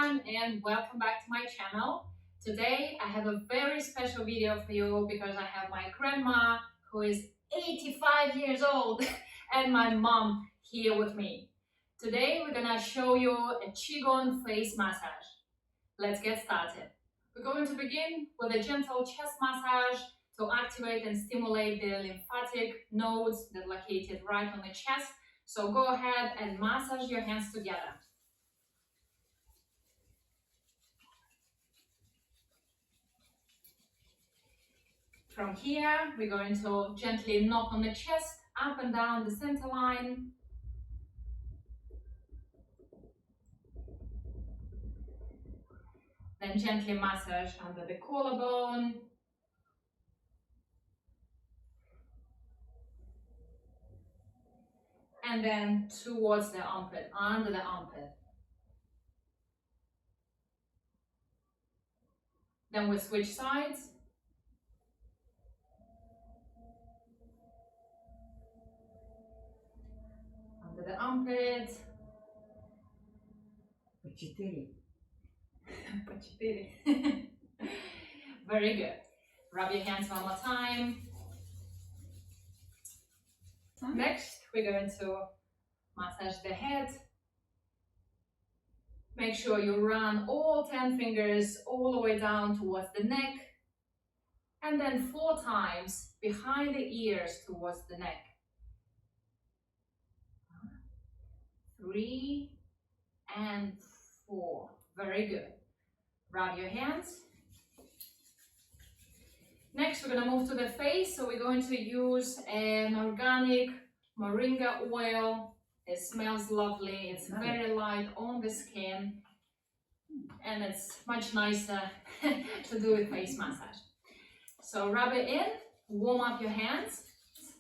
everyone, and welcome back to my channel. Today I have a very special video for you because I have my grandma who is 85 years old and my mom here with me. Today we're gonna show you a Qigong face massage. Let's get started. We're going to begin with a gentle chest massage to activate and stimulate the lymphatic nodes that are located right on the chest. So go ahead and massage your hands together. From here, we're going to gently knock on the chest, up and down the center line. Then gently massage under the collarbone. And then towards the armpit, under the armpit. Then we switch sides. Under the armpit. Very good. Rub your hands one more time. Next, we're going to massage the head. Make sure you run all 10 fingers all the way down towards the neck. And then 4 times behind the ears towards the neck. 3 and 4. Very good. Rub your hands. Next, we're going to move to the face. So we're going to use an organic moringa oil. It smells lovely. It's very light on the skin. And it's much nicer to do a face massage. So rub it in. Warm up your hands.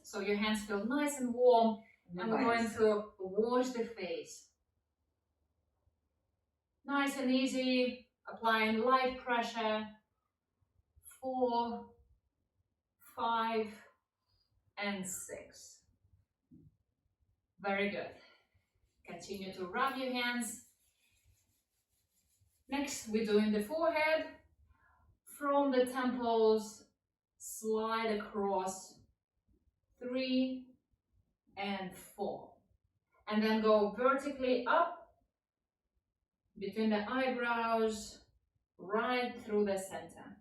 So your hands feel nice and warm. And we're going to wash the face. Nice and easy. Applying light pressure. 4, 5, and 6. Very good. Continue to rub your hands. Next, we're doing the forehead. From the temples, slide across 3 and 4. And then go vertically up between the eyebrows, right through the center.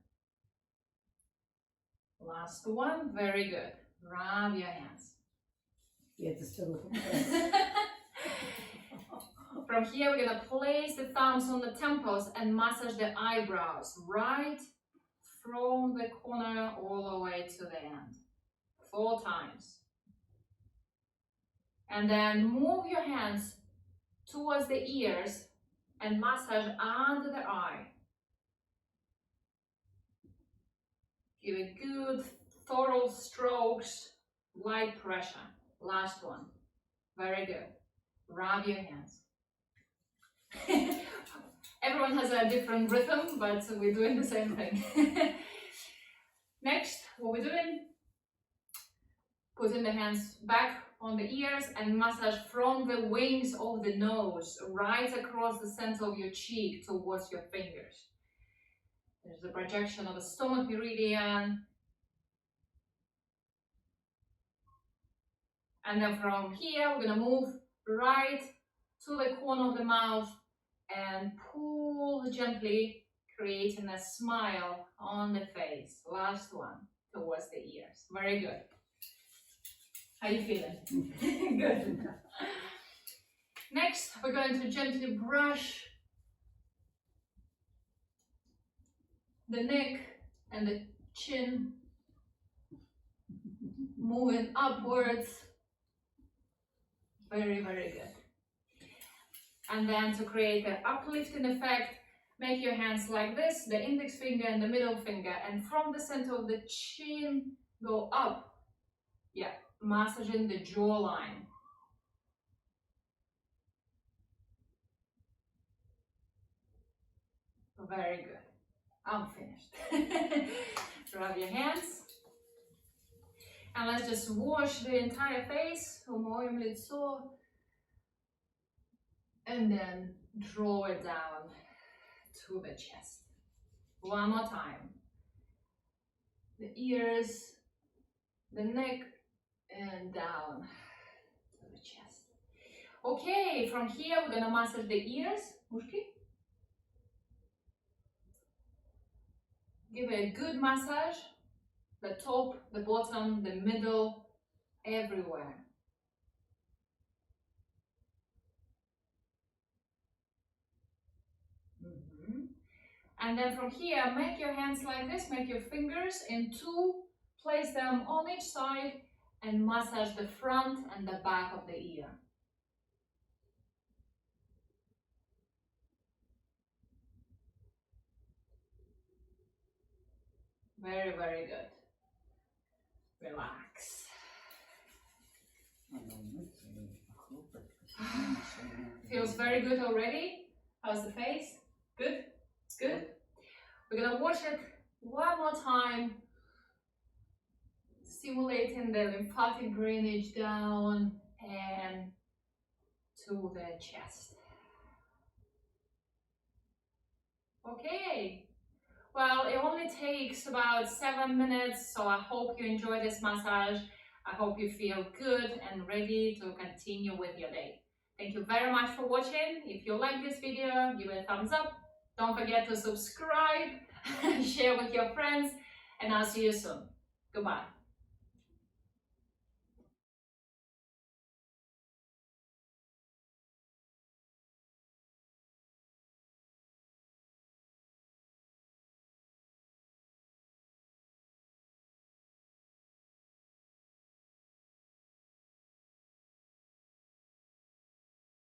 Last one, very good. Rub your hands. From here, we're going to place the thumbs on the temples and massage the eyebrows right from the corner all the way to the end. 4 times. And then move your hands towards the ears and massage under the eye. Give it good, thorough strokes, light pressure. Last one. Very good. Rub your hands. Everyone has a different rhythm, but we're doing the same thing. Next, what we're doing, putting the hands back on the ears and massage from the wings of the nose right across the center of your cheek towards your fingers. There's a projection of the stomach meridian. And then from here, we're going to move right to the corner of the mouth and pull gently, creating a smile on the face. Last one, towards the ears. Very good. How are you feeling? Good. Next, we're going to gently brush the neck and the chin, moving upwards. Very, very good. And then to create an uplifting effect, make your hands like this, the index finger and the middle finger, and from the center of the chin, go up. Yeah, massaging the jawline. Very good. I'm finished. Rub your hands. And let's just wash the entire face. Умоем лицо. And then draw it down. to the chest. One more time. The ears, the neck, and down to the chest. Okay, from here we're gonna massage the ears. Ушки. Give it a good massage. The top, the bottom, the middle, everywhere. And then from here, make your hands like this, make your fingers in two, place them on each side and massage the front and the back of the ear. Very, very good. Relax. Feels very good already. How's the face? Good? Good? We're gonna watch it one more time, stimulating the lymphatic drainage down and to the chest. Okay. Well, it only takes about 7 minutes, so I hope you enjoy this massage. I hope you feel good and ready to continue with your day. Thank you very much for watching. If you like this video, give it a thumbs up. Don't forget to subscribe, share with your friends, and I'll see you soon. Goodbye.